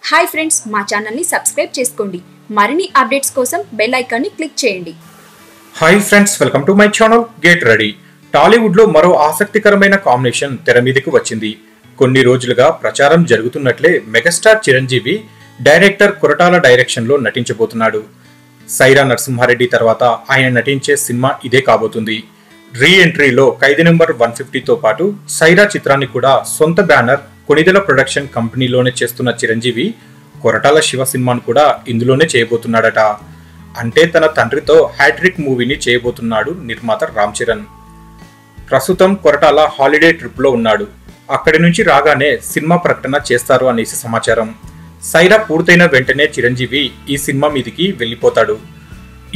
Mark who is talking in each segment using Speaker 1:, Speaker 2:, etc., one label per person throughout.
Speaker 1: Hi friends, మా ఛానల్ని subscribe చేసుకోండి. మరిన్ని అప్డేట్స్ కోసం బెల్ ఐకాన్ని క్లిక్ చేయండి.
Speaker 2: Hi friends, welcome to my channel get ready. Tollywood లో మరో ఆసక్తికరమైన కాంబినేషన్ తెర మీదకి వచ్చింది. కొన్ని రోజులుగా ప్రచారం జరుగుతున్నట్లే megastar Chiranjeevi director Koratala direction లో నటించబోతున్నాడు. సైరా నరసింహారెడ్డి తర్వాత ఆయన నటించే సినిమా ఇదే కాబోతుంది. రీ ఎంట్రీలో ఖైదీ నెంబర్ 150తో పాటు సైరా చిత్రాన్ని కూడా సొంత బ్యానర్ కొణిదెల ప్రొడక్షన్ కంపెనీలోనే చేస్తున్న చిరంజీవి కొరటాల శివ సినిమాను కూడా ఇందులోనే చేయబోతున్నాడట. అంటే తన తండ్రితో హ్యాట్రిక్ మూవీని చేయబోతున్నాడు నిర్మాత రామ్ చరణ్. ప్రస్తుతం కొరటాల హాలిడే ట్రిప్ లో ఉన్నాడు. అక్కడి నుంచి రాగానే సినిమా ప్రకటన చేస్తారు అనేసి సమాచారం. సైరా పూర్తయిన వెంటనే చిరంజీవి ఈ సినిమా మీదికి వెళ్లిపోతాడు.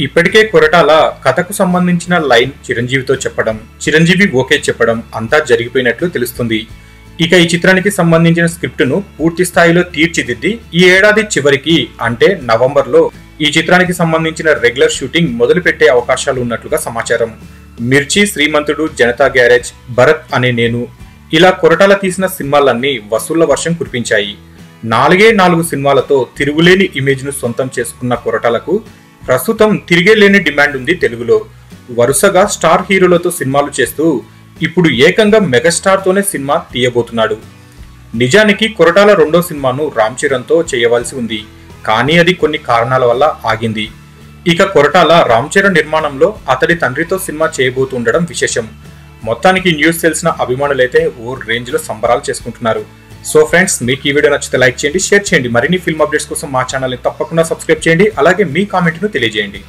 Speaker 2: ఇప్పటికే కొరటాల కథకు సంబంధించిన లైన్ చిరంజీవితో చెప్పడం, చిరంజీవి ఓకే చెప్పడం అంతా జరిగిపోయినట్లు తెలుస్తుంది. ఇక ఈ చిత్రానికి సంబంధించిన స్క్రిప్ట్ ను పూర్తి స్థాయిలో తీర్చిదిద్ది ఈ ఏడాది చివరికి అంటే నవంబర్లో ఈ చిత్రానికి సంబంధించిన రెగ్యులర్ షూటింగ్ మొదలు పెట్టే అవకాశాలు ఉన్నట్లుగా సమాచారం. మిర్చి, శ్రీమంతుడు, జనతా గ్యారేజ్, భరత్ అనే నేను ఇలా కొరటాల తీసిన సినిమాలన్నీ వసూళ్ల వర్షం కురిపించాయి. 4 సినిమాలతో తిరుగులేని ఇమేజ్ ను సొంతం చేసుకున్న కొరటాలకు ప్రస్తుతం తిరిగే లేని డిమాండ్ ఉంది తెలుగులో. వరుసగా స్టార్ హీరోలతో సినిమాలు చేస్తూ ఇప్పుడు ఏకంగా మెగాస్టార్ తోనే సినిమా తీయబోతున్నాడు. నిజానికి కొరటాల రెండో సినిమాను రామ్ చరణ్ తో చేయవలసి ఉంది, కానీ అది కొన్ని కారణాల వల్ల ఆగింది. ఇక కొరటాల రామ్ చరణ్ నిర్మాణంలో అతడి తండ్రితో సినిమా చేయబోతుండడం విశేషం. మొత్తానికి న్యూస్ తెలిసిన అభిమానులైతే ఓ రేంజ్ లో సంబరాలు చేసుకుంటున్నారు. సో ఫ్రెండ్స్, మీకు ఈ వీడియో నచ్చితే లైక్ చేయండి, షేర్ చేయండి. మరిన్ని ఫిల్మ్ అప్డేట్స్ కోసం మా ఛానల్ని తప్పకుండా సబ్స్క్రైబ్ చేయండి. అలాగే మీ కామెంట్ను తెలియజేయండి.